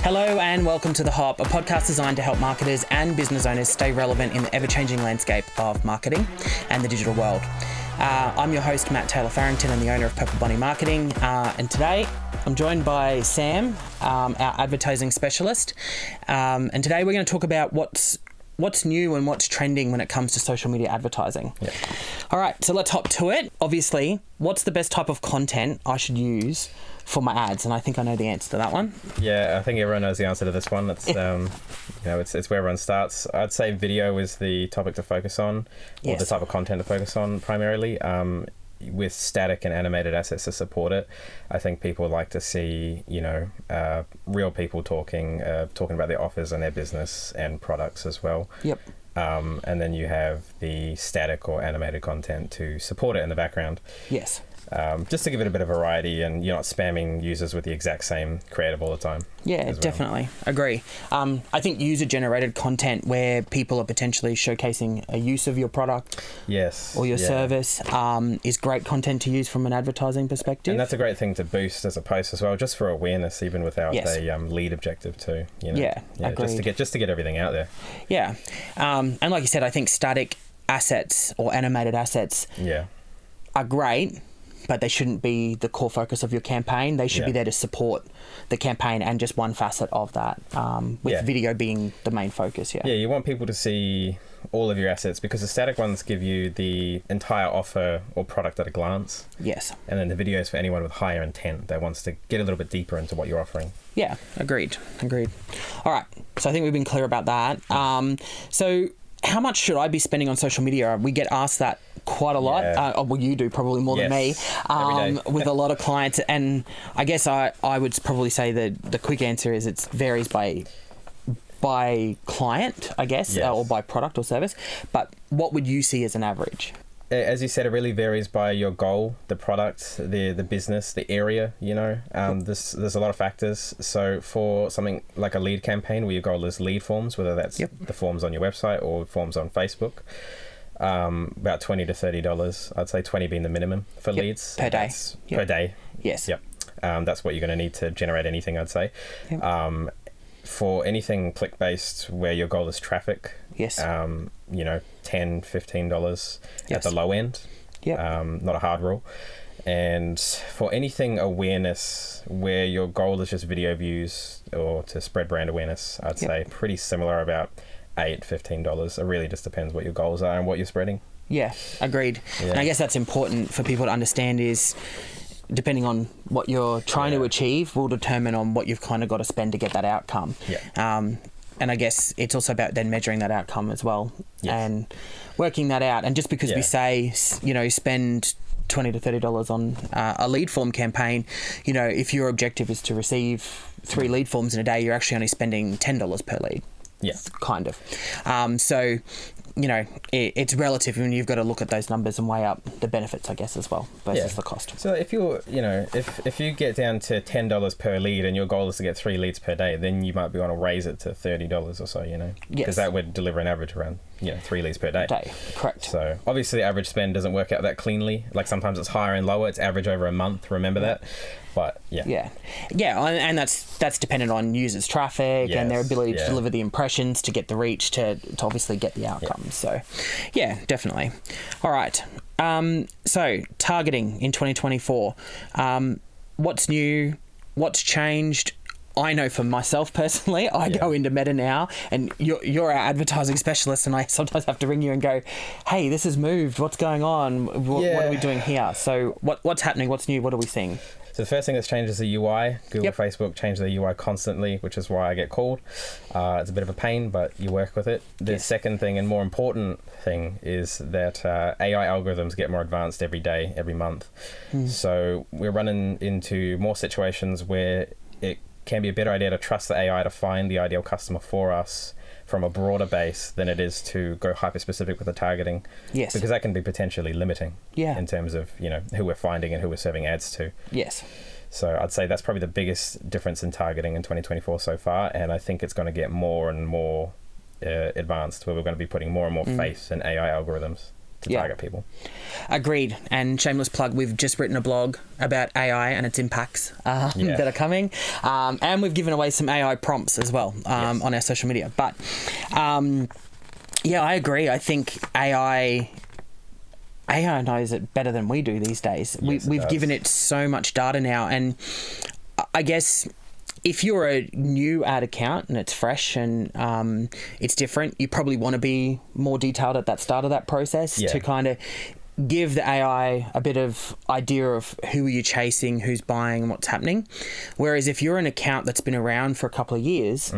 Hello and welcome to The Hop, a podcast designed to help marketers and business owners stay relevant in the ever-changing landscape of marketing and the digital world. I'm your host, Matt Taylor Farrington, and the owner of Purple Bunny Marketing. And today I'm joined by Sam, our advertising specialist. And today we're going to talk about what's new and what's trending when it comes to social media advertising. Yeah. All right, so let's hop to it. Obviously, what's the best type of content I should use for my ads? And I think I know the answer to that one. Yeah, I think everyone knows the answer to this one. It's it's where everyone starts. I'd say video is the topic to focus on, or the type of content to focus on primarily. With static and animated assets to support it, I think people like to see, real people talking about their offers and their business and products as well. Yep. And then you have the static or animated content to support it in the background. Yes. Just to give it a bit of variety, and you're not spamming users with the exact same creative all the time. Yeah, definitely. Agree. I think user-generated content where people are potentially showcasing a use of your product or your service is great content to use from an advertising perspective. And that's a great thing to boost as a post as well, just for awareness, even without a lead objective too. Agreed. Just to get everything out there. Yeah. And like you said, I think static assets or animated assets are great, but they shouldn't be the core focus of your campaign. They should be there to support the campaign and just one facet of that, with video being the main focus. Yeah, you want people to see all of your assets, because the static ones give you the entire offer or product at a glance. Yes. And then the videos for anyone with higher intent that wants to get a little bit deeper into what you're offering. Yeah, agreed. All right, so I think we've been clear about that. So how much should I be spending on social media? We get asked that quite a lot. Well, you do probably more than me, with a lot of clients. And I guess I would probably say that the quick answer is it varies by client, I guess, or by product or service. But what would you see as an average? As you said, it really varies by your goal, the product, the business, the area, there's a lot of factors. So for something like a lead campaign where your goal is lead forms, whether that's the forms on your website or forms on Facebook, about $20 to $30. I'd say 20 being the minimum for leads. Per day. Per day. Yes. Yep. That's what you're going to need to generate anything, I'd say. Yep. For anything click-based where your goal is traffic, $10, $15 at the low end. Not a hard rule. And for anything awareness where your goal is just video views or to spread brand awareness, I'd say pretty similar, about $8, $15. It really just depends what your goals are and what you're spreading. Yeah, agreed. And I guess that's important for people to understand is, depending on what you're trying to achieve will determine on what you've kind of got to spend to get that outcome. And I guess it's also about then measuring that outcome as well and working that out. And just because we say, spend $20 to $30 on a lead form campaign, if your objective is to receive 3 lead forms in a day, you're actually only spending $10 per lead. Kind of. So, it's relative, and you've got to look at those numbers and weigh up the benefits, I guess, as well, versus the cost. So if you're, if you get down to $10 per lead and your goal is to get 3 leads per day, then you might be want to raise it to $30 or so, because that would deliver an average around 3 leads per day. Correct. So obviously the average spend doesn't work out that cleanly. Like sometimes it's higher and lower. It's average over a month. Remember that. But and that's dependent on users' traffic and their ability to deliver the impressions, to get the reach, to obviously get the outcomes. So definitely. All right. So targeting in 2024. What's new? What's changed? I know for myself personally, I go into Meta now, and you're our advertising specialist, and I sometimes have to ring you and go, hey, this has moved. What's going on? What are we doing here? So what's happening? What's new? What are we seeing? So the first thing that's changed is the UI. Google, Facebook change their UI constantly, which is why I get called. It's a bit of a pain, but you work with it. The second thing, and more important thing, is that AI algorithms get more advanced every day, every month. So we're running into more situations where it can be a better idea to trust the AI to find the ideal customer for us from a broader base than it is to go hyper-specific with the targeting. Because that can be potentially limiting in terms of, who we're finding and who we're serving ads to. So I'd say that's probably the biggest difference in targeting in 2024 so far, and I think it's going to get more and more advanced, where we're going to be putting more and more faith in AI algorithms to target people. Agreed. And shameless plug, we've just written a blog about AI and its impacts that are coming. And we've given away some AI prompts as well on our social media. But I agree. I think AI knows it better than we do these days. Yes, we've given it so much data now. And I guess if you're a new ad account and it's fresh and it's different, you probably want to be more detailed at that start of that process to kind of give the AI a bit of idea of who are you chasing, who's buying, and what's happening. Whereas if you're an account that's been around for a couple of years,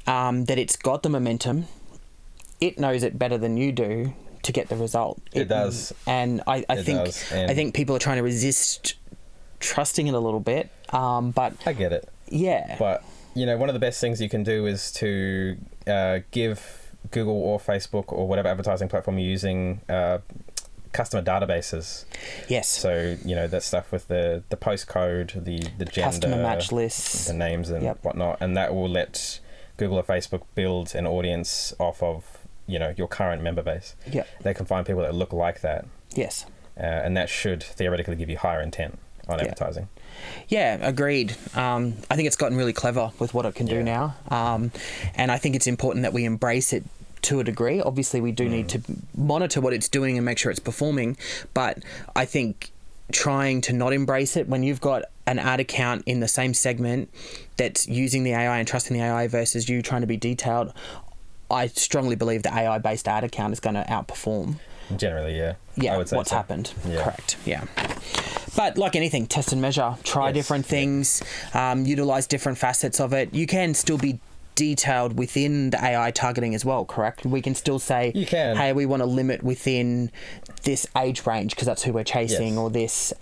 that it's got the momentum, it knows it better than you do to get the result. It does. And I think people are trying to resist trusting it a little bit. But I get it. Yeah. But, one of the best things you can do is to give Google or Facebook or whatever advertising platform you're using customer databases. Yes. So, that stuff with the postcode, the gender, customer match lists, the names and whatnot. And that will let Google or Facebook build an audience off of, your current member base. Yeah. They can find people that look like that. Yes. And that should theoretically give you higher intent on advertising. Yeah, agreed. I think it's gotten really clever with what it can do now. And I think it's important that we embrace it to a degree. Obviously, we do need to monitor what it's doing and make sure it's performing. But I think trying to not embrace it when you've got an ad account in the same segment that's using the AI and trusting the AI versus you trying to be detailed, I strongly believe the AI-based ad account is going to outperform. Generally, yeah. I would say what's so. happened. Yeah. Correct. Yeah. But like anything, test and measure. Try different things. Utilize different facets of it. You can still be detailed within the AI targeting as well, correct? We can still say, you can. Hey, we want to limit within this age range because that's who we're chasing, or this.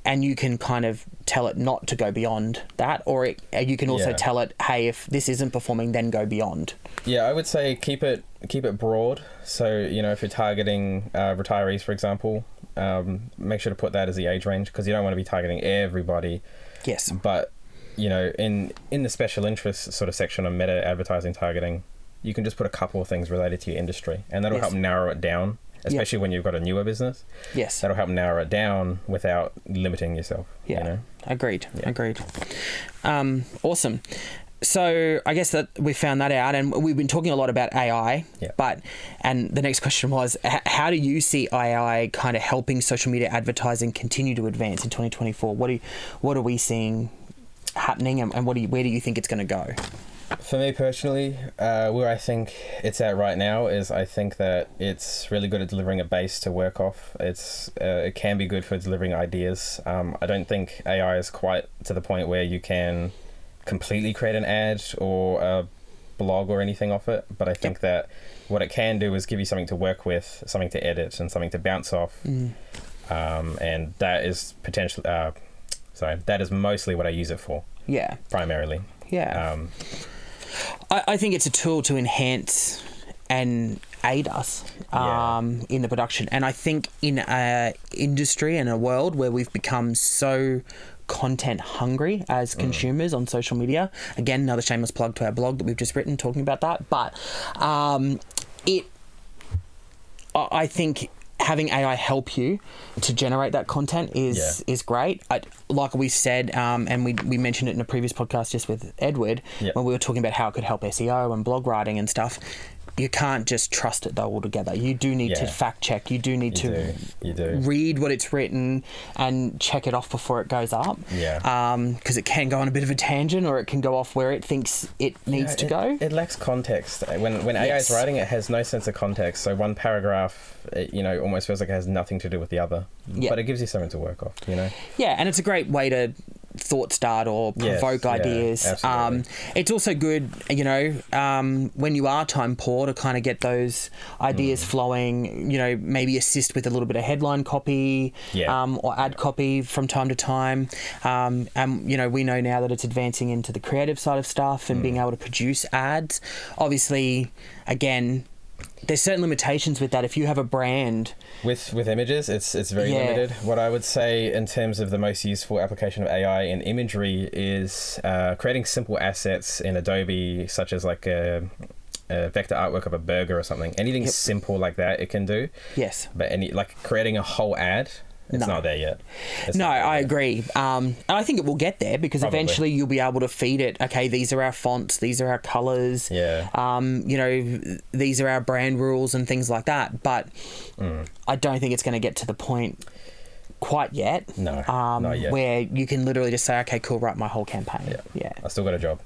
And you can kind of tell it not to go beyond that, or you can also tell it, hey, if this isn't performing, then go beyond. Yeah, I would say keep it broad. So, if you're targeting retirees, for example, make sure to put that as the age range because you don't want to be targeting everybody. Yes. But, in the special interest sort of section of meta advertising targeting, you can just put a couple of things related to your industry and that'll help narrow it down. Especially when you've got a newer business. Yes. That'll help narrow it down without limiting yourself. Yeah. Agreed. Awesome. So I guess that we found that out and we've been talking a lot about AI, and the next question was, how do you see AI kind of helping social media advertising continue to advance in 2024? What are we seeing happening and where do you think it's going to go? For me personally, where I think it's at right now is I think that it's really good at delivering a base to work off. It can be good for delivering ideas. I don't think AI is quite to the point where you can completely create an ad or a blog or anything off it, but I think that what it can do is give you something to work with, something to edit and something to bounce off. And that is potentially that is mostly what I use it for. Yeah. Primarily. Yeah. I think it's a tool to enhance and aid us in the production. And I think in an industry and a world where we've become so content hungry as consumers on social media, again, another shameless plug to our blog that we've just written talking about that. But I think having AI help you to generate that content is great. Like we said, and we mentioned it in a previous podcast just with Edward, when we were talking about how it could help SEO and blog writing and stuff. You can't just trust it though altogether. You do need to fact check. You do need to read what it's written and check it off before it goes up. Because it can go on a bit of a tangent or it can go off where it thinks it needs to go. It lacks context. When AI is writing, it has no sense of context. So one paragraph, almost feels like it has nothing to do with the other. But it gives you something to work off, Yeah, and it's a great way to thought start or provoke ideas. It's also good, when you are time poor to kind of get those ideas flowing, maybe assist with a little bit of headline copy or ad copy from time to time. And, we know now that it's advancing into the creative side of stuff and being able to produce ads. Obviously, again, there's certain limitations with that. If you have a brand with images, it's very limited. What I would say in terms of the most useful application of AI in imagery is creating simple assets in Adobe, such as like a vector artwork of a burger or something. Anything simple like that, it can do. Yes. But creating a whole ad, it's not there yet. I agree. And I think it will get there because eventually you'll be able to feed it. Okay, these are our fonts, these are our colours. Yeah. These are our brand rules and things like that. But I don't think it's going to get to the point quite yet. No, not yet. Where you can literally just say, okay, cool, write my whole campaign. Yeah. I still got a job.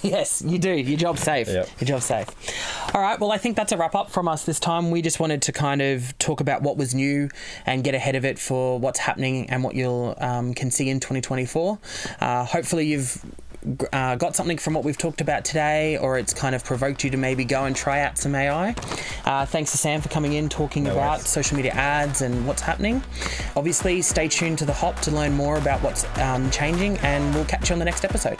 Yes, you do. Your job's safe. Yep. Your job's safe. All right, well, I think that's a wrap up from us this time. We just wanted to kind of talk about what was new and get ahead of it for what's happening and what you'll can see in 2024. Hopefully you've got something from what we've talked about today, or it's kind of provoked you to maybe go and try out some AI. Thanks to Sam for coming in, talking about social media ads and what's happening. Obviously, stay tuned to The Hop to learn more about what's changing, and we'll catch you on the next episode.